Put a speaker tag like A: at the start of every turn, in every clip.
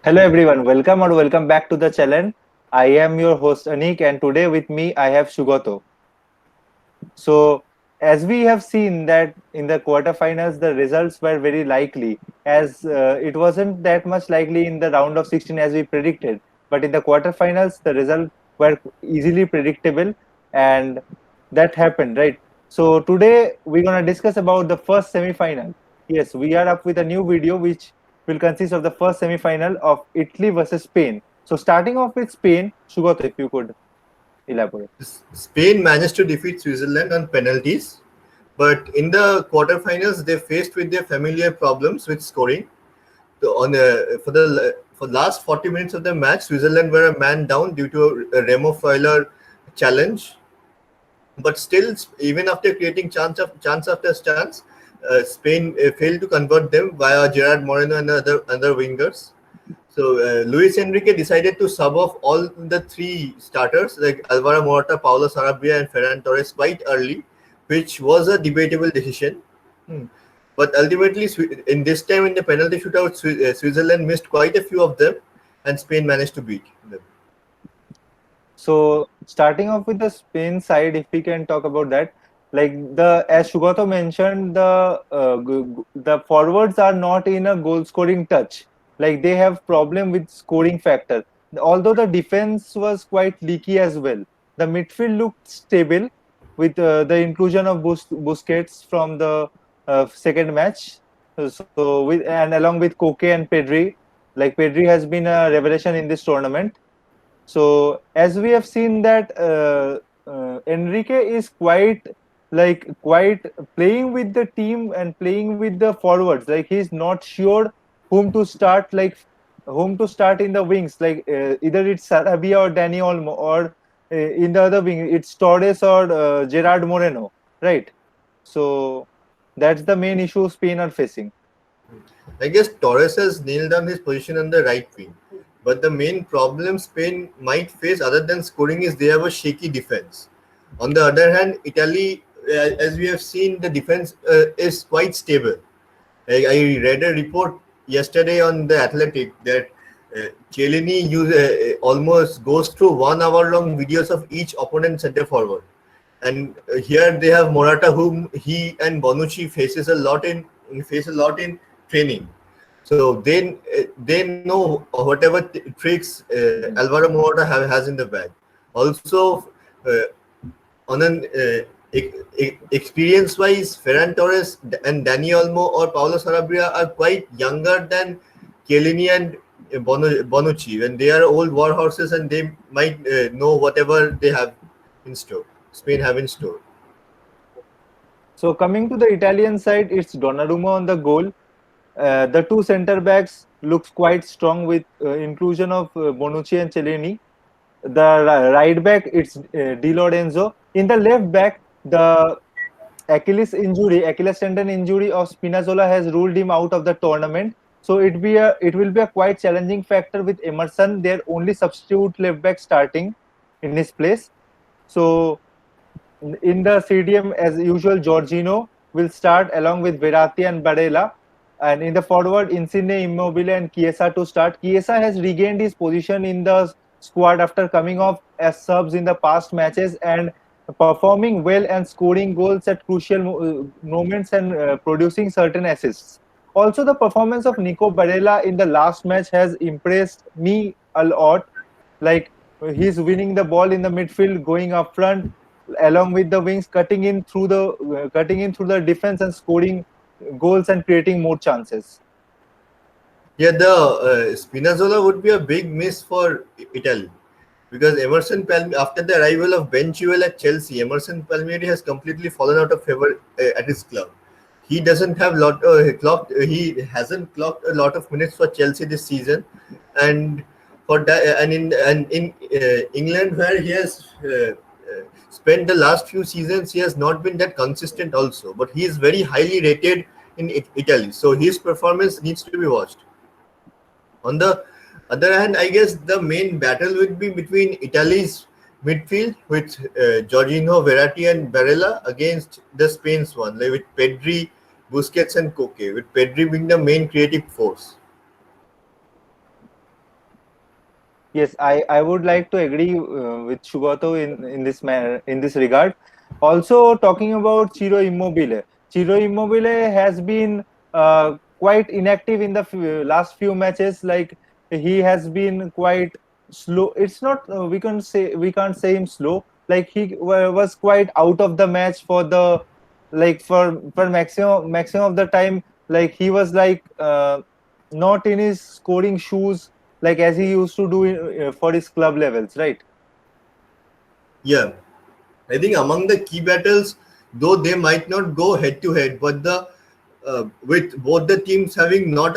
A: Hello everyone, welcome back to the channel. I am your host Anik and today with me I have Shugoto. So as we have seen that in the quarterfinals the results were very likely as it wasn't that much likely in the round of 16 as we predicted, but in the quarterfinals the results were easily predictable and that happened, right? So today we're going to discuss about the first semi-final. Yes, we are up with a new video which will consist of the first semi-final of Italy versus Spain. So starting off with Spain, Shugoto, if you could elaborate.
B: Spain managed to defeat Switzerland on penalties, but in the quarterfinals they faced with their familiar problems with scoring. For last 40 minutes of the match, Switzerland were a man down due to a Remo Freuler challenge. But still, even after creating chance after chance, Spain failed to convert them via Gerard Moreno and other wingers. So Luis Enrique decided to sub off all the three starters like Alvaro Morata, Paulo Sarabia, and Ferran Torres quite early, which was a debatable decision. Hmm. But ultimately, in this time in the penalty shootout, Switzerland missed quite a few of them, and Spain managed to beat them.
A: So starting off with the Spain side, if we can talk about that, like the as Shugoto mentioned, the forwards are not in a goal scoring touch. Like they have problem with scoring factor. Although the defense was quite leaky as well, the midfield looked stable with the inclusion of Busquets from the second match. So with and along with Koke and Pedri, like Pedri has been a revelation in this tournament. So as we have seen that Enrique is quite playing with the team and playing with the forwards. Like he's not sure whom to start, like whom to start in the wings. Like either it's Sarabia or Dani Olmo, or in the other wing it's Torres or Gerard Moreno, right? So that's the main issue Spain are facing.
B: I guess Torres has nailed down his position on the right wing. But the main problem Spain might face, other than scoring, is they have a shaky defense. On the other hand, Italy, as we have seen, the defense is quite stable. I read a report yesterday on the Athletic that Chiellini almost goes through 1 hour long videos of each opponent center forward. And here they have Morata, whom he and Bonucci face a lot in training. So they know whatever tricks Alvaro Morata has in the bag. Also, uh, on an experience wise, Ferran Torres and Dani Olmo or Paulo Sarabia are quite younger than Chiellini and Bonucci, when they are old war horses and they might know whatever they have in store. Spain have in store.
A: So coming to the Italian side, it's Donnarumma on the goal. The two center backs looks quite strong with inclusion of Bonucci and Cellini. The right back it's Di Lorenzo. In the left back, the Achilles tendon injury of Spinazzola has ruled him out of the tournament. So it will be a quite challenging factor with Emerson, their only substitute left back starting in his place. So in the CDM, as usual, Jorginho will start along with Verratti and Barella. And in the forward, Insigne, Immobile, and Chiesa to start. Chiesa has regained his position in the squad after coming off as subs in the past matches and performing well and scoring goals at crucial moments and producing certain assists. Also, the performance of Nico Barella in the last match has impressed me a lot. Like he's winning the ball in the midfield, going up front, along with the wings, cutting in through the defense and scoring goals and creating more chances.
B: Yeah, the Spinazzola would be a big miss for Italy because after the arrival of Ben Chilwell at Chelsea, Emerson Palmieri has completely fallen out of favor at his club. He hasn't clocked a lot of minutes for Chelsea this season, and for that and in England where he has spent the last few seasons, he has not been that consistent also. But he is very highly rated in Italy, so his performance needs to be watched. On the other hand, I guess the main battle would be between Italy's midfield with Jorginho, Verratti, and Barella against the Spain's one, like with Pedri, Busquets, and Koke, with Pedri being the main creative force.
A: Yes, I would like to agree with Shugato in this regard. Also, talking about Ciro Immobile. Ciro Immobile has been quite inactive in the last few matches. Like he has been quite slow. It's not we can't say him slow. Like he was quite out of the match for the like for maximum of the time. Like he was like not in his scoring shoes like as he used to do for his club levels, right?
B: Yeah, I think among the key battles, though they might not go head to head, but the with both the teams having not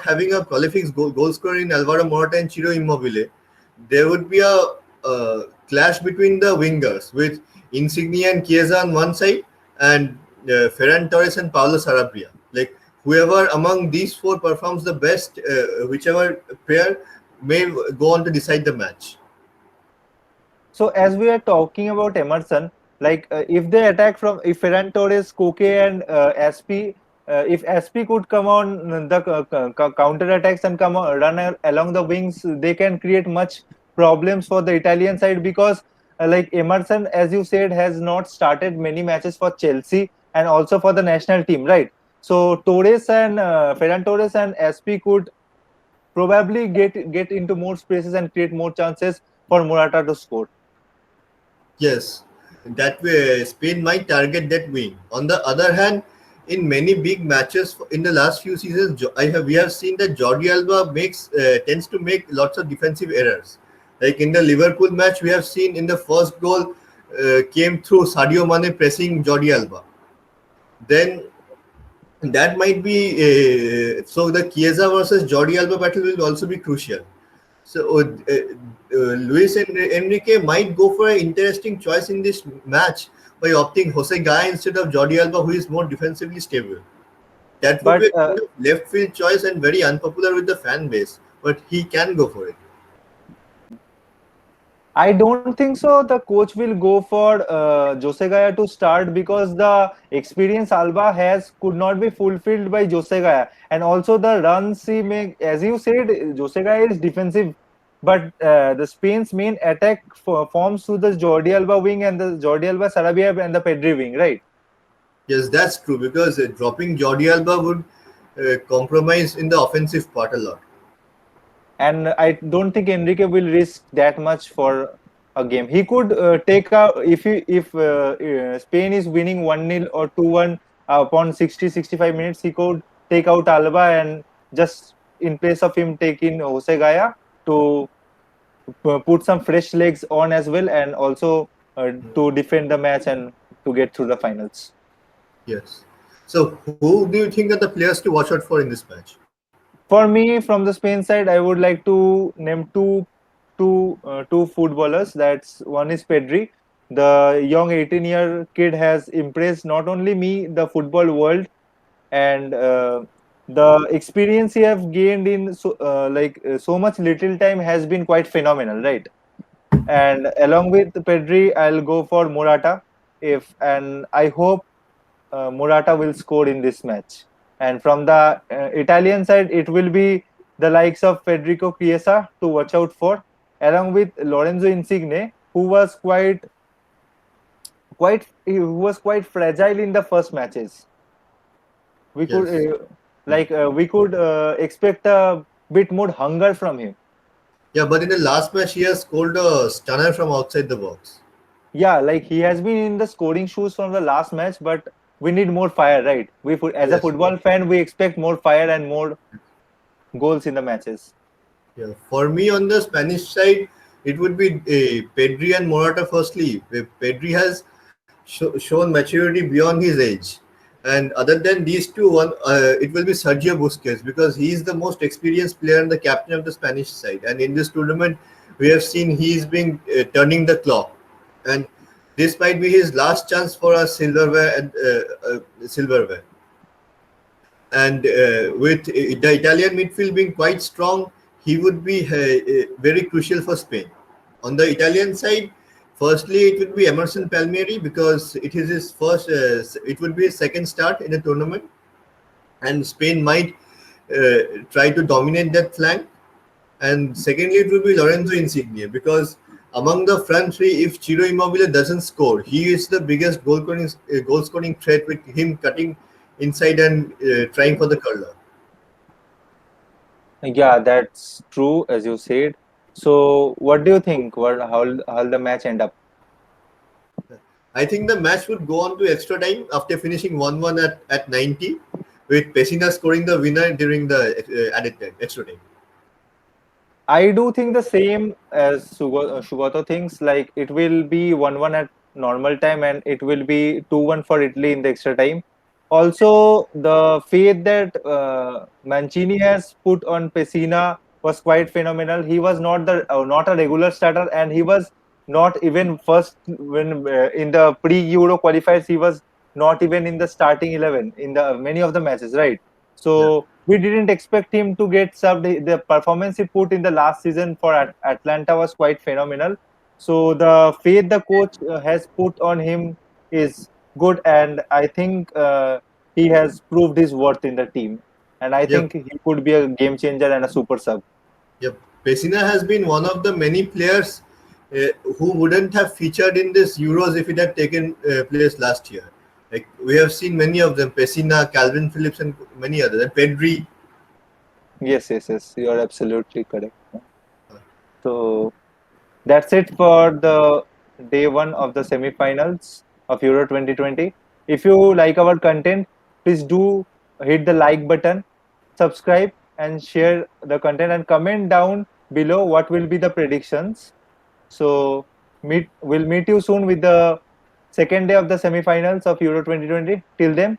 B: having a prolific goal scorer in Alvaro Morata and Ciro Immobile, there would be a clash between the wingers with Insigne and Chiesa on one side and Ferran Torres and Paulo Sarabia. Like whoever among these four performs the best, whichever pair may go on to decide the match.
A: So as we are talking about Emerson, like if they attack from if Ferran Torres, Koke, and SP, if SP could come on the counter attacks and run along the wings, they can create much problems for the Italian side because like Emerson, as you said, has not started many matches for Chelsea and also for the national team, right? So Torres and Ferran Torres and SP could probably get into more spaces and create more chances for Morata to score.
B: Yes, that way Spain might target that wing. On the other hand, in many big matches in the last few seasons, we have seen that Jordi Alba tends to make lots of defensive errors. Like in the Liverpool match, we have seen in the first goal came through Sadio Mane pressing Jordi Alba. Then that might be so the Chiesa versus Jordi Alba battle will also be crucial. So Luis Enrique might go for an interesting choice in this match by opting Jose Gaya instead of Jordi Alba, who is more defensively stable. That would be
A: But
B: a kind of left field choice and very unpopular with the fan base, but he can go for it.
A: I don't think so. The coach will go for Jose Gaya to start because the experience Alba has could not be fulfilled by Jose Gaya, and also the runs he make. As you said, Jose Gaya is defensive, but the Spain's main attack forms through the Jordi Alba wing and the Jordi Alba, Sarabia, and the Pedri wing, right?
B: Yes, that's true because dropping Jordi Alba would compromise in the offensive part a lot.
A: And I don't think Enrique will risk that much for a game. He could take out if Spain is winning 1-0 or 2-1 upon 60-65 minutes, he could take out Alba and just in place of him take in Jose Gaya to put some fresh legs on as well and also to defend the match and to get through the finals.
B: Yes. So, who do you think are the players to watch out for in this match?
A: For me, from the Spain side, I would like to name two footballers. That's one is Pedri. The young 18-year kid has impressed not only me, the football world, and the experience he have gained in so much little time has been quite phenomenal, right? And along with Pedri, I'll go for Morata. If and I hope Morata will score in this match. And from the Italian side, it will be the likes of Federico Chiesa to watch out for, along with Lorenzo Insigne, who was quite fragile in the first matches. We could
B: Yes.
A: we could expect a bit more hunger from him.
B: Yeah, but in the last match, he has scored a stunner from outside the box.
A: Yeah, like he has been in the scoring shoes from the last match, but we need more fire, right? As a
B: Yes.
A: football fan, we expect more fire and more goals in the matches.
B: Yeah. For me, on the Spanish side, it would be Pedri and Morata. Firstly, Pedri has shown maturity beyond his age, and other than these two, it will be Sergio Busquets because he is the most experienced player and the captain of the Spanish side. And in this tournament, we have seen he's been turning the clock, and this might be his last chance for a silverware. And with the Italian midfield being quite strong, he would be very crucial for Spain. On the Italian side, firstly, it would be Emerson Palmieri because it is his first. It would be his second start in a tournament, and Spain might try to dominate that flank. and secondly, it will be Lorenzo Insigne because among the front three, if Ciro Immobile doesn't score, he is the biggest goal scoring threat with him cutting inside and trying for the curler.
A: Yeah, that's true, as you said. So, what do you think? How the match end up?
B: I think the match would go on to extra time after finishing 1-1 at 90, with Pessina scoring the winner during the added time, extra time.
A: I do think the same as Sugato thinks. Like it will be 1-1 at normal time, and it will be 2-1 for Italy in the extra time. Also, the faith that Mancini has put on Pessina was quite phenomenal. He was not a regular starter, and he was not even first when in the pre-Euro qualifiers. He was not even in the starting 11 in the many of the matches, right?
B: Yeah.
A: So we didn't expect him to get subbed. The performance he put in the last season for Atlanta was quite phenomenal. So the faith the coach has put on him is good, and I think he has proved his worth in the team. And I
B: Yep.
A: think he could be a game changer and a super sub.
B: Yep. Pessina has been one of the many players who wouldn't have featured in this Euros if it had taken place last year. Like we have seen many of them: Pessina, Calvin Phillips, and many others. And Pedri.
A: Yes, yes, yes. You are absolutely correct. So that's it for the day one of the semifinals of Euro 2020. If you like our content, please do hit the like button, subscribe, and share the content, and comment down below what will be the predictions. So we'll meet you soon with the second day of the semifinals of Euro 2020. Till then,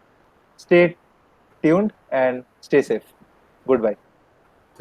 A: stay tuned and stay safe. Goodbye.